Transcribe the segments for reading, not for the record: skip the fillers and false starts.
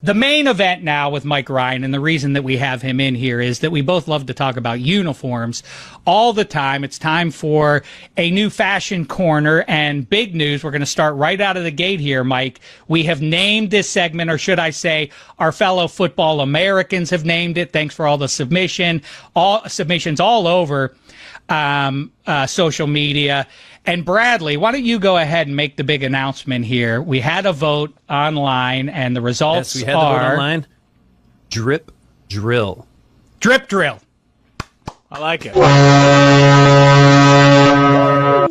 The main event now with Mike Ryan, and the reason that we have him in here is that we both love to talk about uniforms all the time. It's time for a new fashion corner, and big news. We're going to start right out of the gate here, Mike. We have named this segment, or should I say our fellow football Americans have named it. Thanks for all the submissions all over social media. And Bradley, why don't you go ahead and make the big announcement here? We had a vote online, and the results we had the vote online. Drip drill. Drip drill. I like it.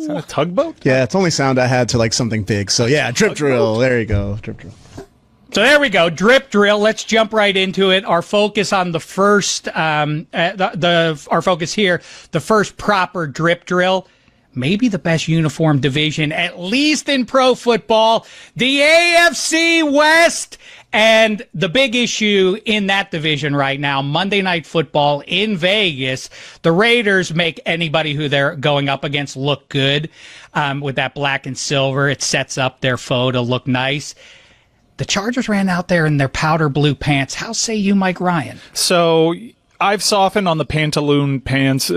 Is that a tugboat? Yeah, it's the only sound I had to like something big. So yeah, drip drill. There you go. Drip drill. So there we go, drip drill. Let's jump right into it. Our focus on the first, our focus here, the first proper drip drill. Maybe the best uniform division, at least in pro football, the AFC West. And the big issue in that division right now, Monday Night Football in Vegas, the Raiders make anybody who they're going up against look good with that black and silver. It sets up their foe to look nice. The Chargers ran out there in their powder blue pants. How say you, Mike Ryan? So I've softened on the pantaloon pants,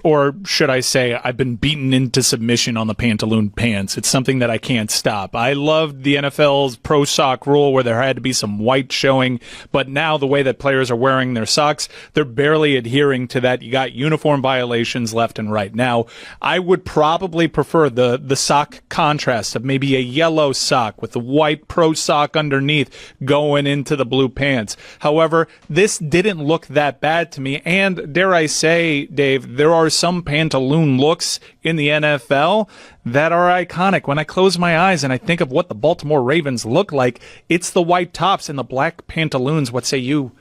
or should I say I've been beaten into submission on the pantaloon pants. It's something that I can't stop. I loved the NFL's pro sock rule where there had to be some white showing, but now the way that players are wearing their socks, they're barely adhering to that. You got uniform violations left and right. Now, I would probably prefer the sock contrast of maybe a yellow sock with the white pro sock underneath going into the blue pants. However, this didn't look that bad to me, and dare I say, Dave, there are some pantaloon looks in the NFL that are iconic. When I close my eyes and I think of what the Baltimore Ravens look like, it's the white tops and the black pantaloons. What say you?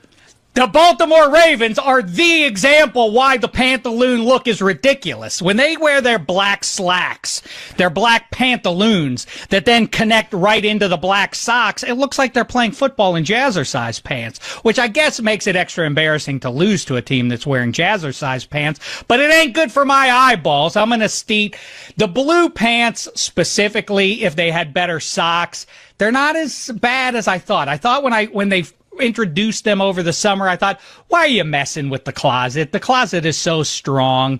The Baltimore Ravens are the example why the pantaloon look is ridiculous. When they wear their black slacks, their black pantaloons that then connect right into the black socks, it looks like they're playing football in jazzercise pants, which I guess makes it extra embarrassing to lose to a team that's wearing jazzercise pants, but it ain't good for my eyeballs. I'm going to state the blue pants specifically, if they had better socks, they're not as bad as I thought. I thought when they introduced them over the summer, I thought, why are you messing with the closet? The closet is so strong.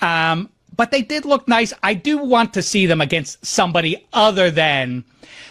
But they did look nice. I do want to see them against somebody other than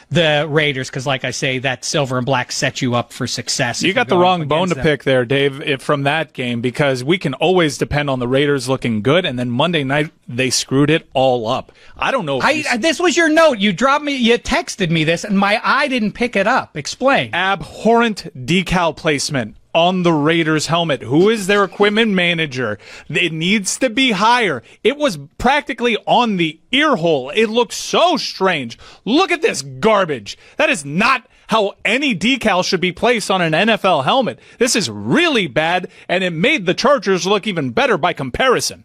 the Raiders, because like I say, that silver and black sets you up for success. You got the wrong bone to pick there, Dave, from that game, because we can always depend on the Raiders looking good, and then Monday night they screwed it all up. I don't know. This was your note. You texted me this, and my eye didn't pick it up. Explain. Abhorrent decal placement on the Raiders helmet. Who is their equipment manager? It needs to be higher. It was practically on the ear hole. It looks so strange. Look at this garbage. That is not how any decal should be placed on an NFL helmet. This is really bad, and it made the Chargers look even better by comparison.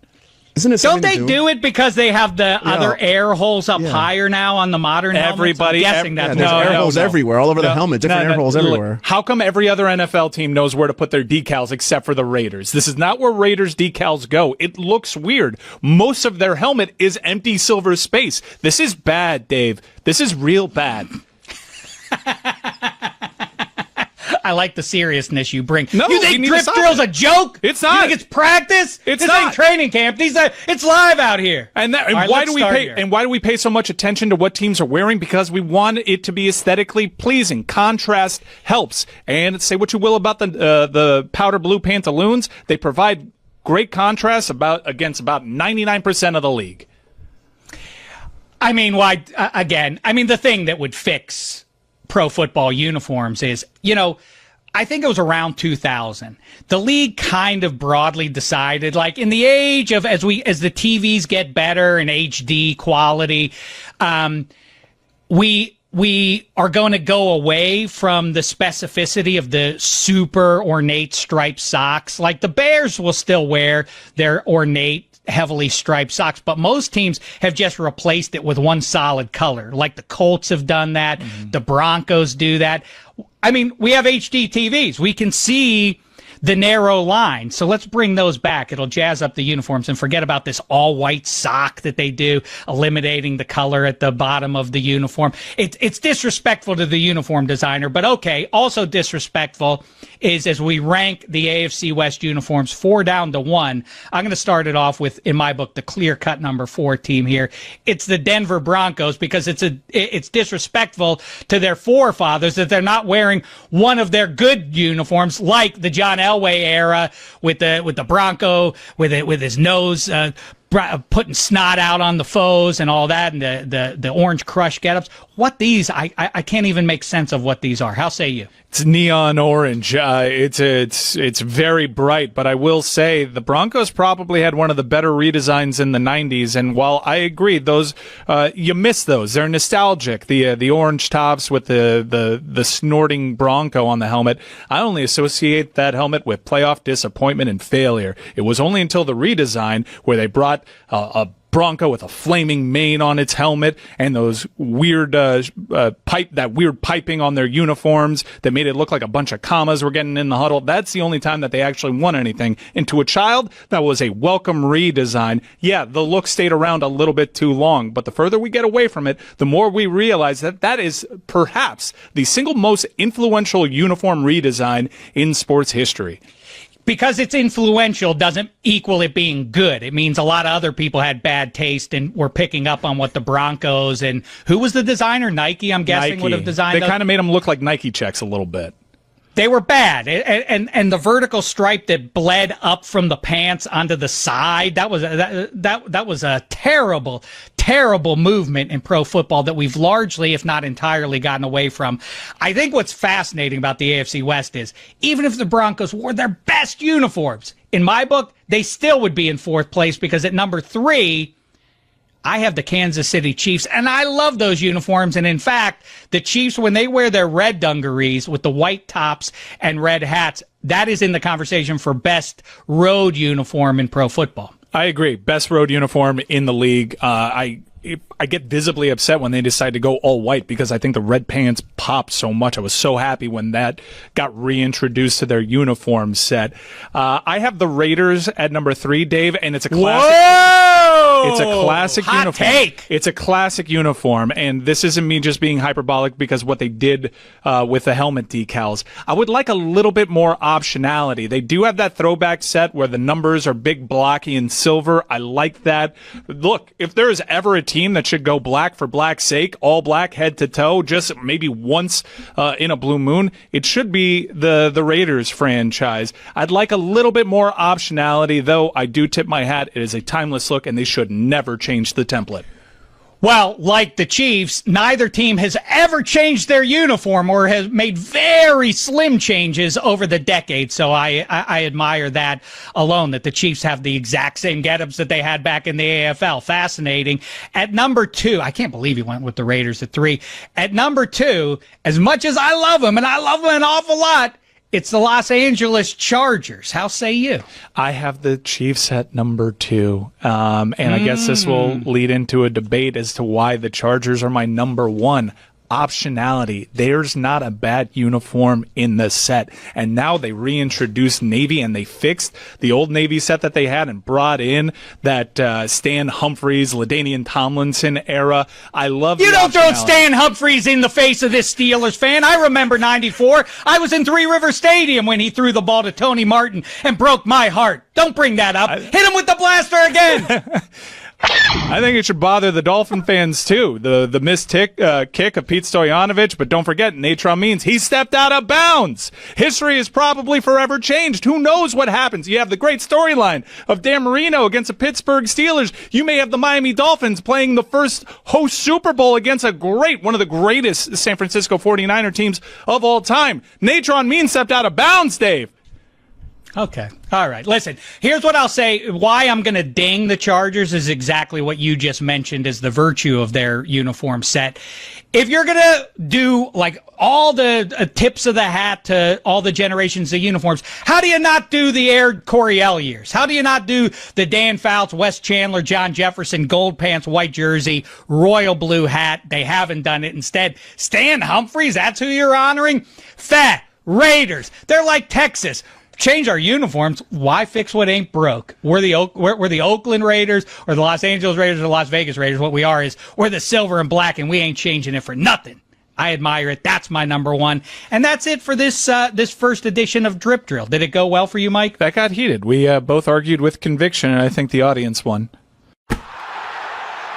Isn't it Don't they do it because they have the other air holes up higher now on the modern Everybody, helmets? I'm guessing there's air holes everywhere, all over the helmet, different air holes everywhere. How come every other NFL team knows where to put their decals except for the Raiders? This is not where Raiders decals go. It looks weird. Most of their helmet is empty silver space. This is bad, Dave. This is real bad. I like the seriousness you bring. No, you think drip drill's a joke? It's not. You think it's practice? It's this not. ain't training camp. It's live out here. And right, why do we pay so much attention to what teams are wearing? Because we want it to be aesthetically pleasing. Contrast helps. And say what you will about the powder blue pantaloons, they provide great contrast against about 99% of the league. I mean, why? Again, I mean, the thing that would fix pro football uniforms is, I think it was around 2000. The league kind of broadly decided, like in the age of as the TVs get better and HD quality, we are going to go away from the specificity of the super ornate striped socks. Like the Bears will still wear their ornate, heavily striped socks, but most teams have just replaced it with one solid color. Like the Colts have done that. The Broncos do that. I mean, we have HD TVs. We can see the narrow line. So let's bring those back. It'll jazz up the uniforms and forget about this all-white sock that they do, eliminating the color at the bottom of the uniform. It's disrespectful to the uniform designer, but okay. Also disrespectful is as we rank the AFC West uniforms 4 down to 1. I'm going to start it off with, in my book, the clear-cut number 4 team here. It's the Denver Broncos because it's disrespectful to their forefathers that they're not wearing one of their good uniforms like the John Elway era with the Bronco with his nose putting snot out on the foes and all that, and the Orange Crush getups. What these, I can't even make sense of what these are. How say you? It's neon orange. It's very bright, but I will say the Broncos probably had one of the better redesigns in the 90s, and while I agree, those you miss those. They're nostalgic. The orange tops with the snorting Bronco on the helmet. I only associate that helmet with playoff disappointment and failure. It was only until the redesign where they brought a Bronco with a flaming mane on its helmet and those weird weird piping on their uniforms that made it look like a bunch of commas were getting in the huddle. That's the only time that they actually won anything. And to a child, that was a welcome redesign. Yeah, the look stayed around a little bit too long, but the further we get away from it, the more we realize that is perhaps the single most influential uniform redesign in sports history. Because it's influential doesn't equal it being good. It means a lot of other people had bad taste and were picking up on what the Broncos and who was the designer? Nike, I'm guessing, would have designed. They kind of made them look like Nike checks a little bit. They were bad, and the vertical stripe that bled up from the pants onto the side, that was a terrible movement in pro football that we've largely, if not entirely, gotten away from. I think what's fascinating about the AFC West is even if the Broncos wore their best uniforms, in my book, they still would be in 4th place because at number 3, I have the Kansas City Chiefs, and I love those uniforms. And in fact, the Chiefs, when they wear their red dungarees with the white tops and red hats, that is in the conversation for best road uniform in pro football. I agree. Best road uniform in the league. I get visibly upset when they decide to go all white because I think the red pants popped so much. I was so happy when that got reintroduced to their uniform set. I have the Raiders at number 3, Dave, and it's a classic. Whoa! It's a classic Hot uniform. Take. It's a classic uniform, and this isn't me just being hyperbolic because what they did with the helmet decals. I would like a little bit more optionality. They do have that throwback set where the numbers are big, blocky, and silver. I like that. Look, if there is ever a team that should go black for black's sake, all black head to toe, just maybe once in a blue moon, it should be the Raiders franchise. I'd like a little bit more optionality, though I do tip my hat. It is a timeless look, and they should never change the template. Well, like the Chiefs, neither team has ever changed their uniform or has made very slim changes over the decades. So I admire that alone, that the Chiefs have the exact same getups that they had back in the AFL. Fascinating. At number 2, I can't believe he went with the Raiders at 3. At number 2, as much as I love them, and I love them an awful lot, it's the Los Angeles Chargers. How say you? I have the Chiefs at number 2. And I guess this will lead into a debate as to why the Chargers are my number 1. Optionality. There's not a bad uniform in the set. And now they reintroduced Navy, and they fixed the old Navy set that they had and brought in that Stan Humphries, LaDainian Tomlinson era. I love You don't throw Stan Humphries in the face of this Steelers fan. I remember 94. I was in Three River Stadium when he threw the ball to Tony Martin and broke my heart. Don't bring that up. Hit him with the blaster again. I think it should bother the Dolphin fans, too. The missed kick of Pete Stoyanovich, but don't forget, Natron means he stepped out of bounds. History is probably forever changed. Who knows what happens? You have the great storyline of Dan Marino against the Pittsburgh Steelers. You may have the Miami Dolphins playing the first host Super Bowl against one of the greatest San Francisco 49er teams of all time. Natron means stepped out of bounds, Dave. Okay. All right. Listen, here's what I'll say. Why I'm going to ding the Chargers is exactly what you just mentioned as the virtue of their uniform set. If you're going to do like all the tips of the hat to all the generations of uniforms, how do you not do the Air Coryell years? How do you not do the Dan Fouts, Wes Chandler, John Jefferson, gold pants, white jersey, royal blue hat? They haven't done it. Instead, Stan Humphries, that's who you're honoring? Raiders. They're like Texas. change our uniforms. Why fix what ain't broke? We're the Oakland Raiders or the Los Angeles Raiders or the Las Vegas Raiders. What we are is we're the silver and black, and we ain't changing it for nothing. I admire it. That's my number one. And that's it for this first edition of Drip Drill. Did it go well for you, Mike? That got heated. We both argued with conviction, and I think the audience won.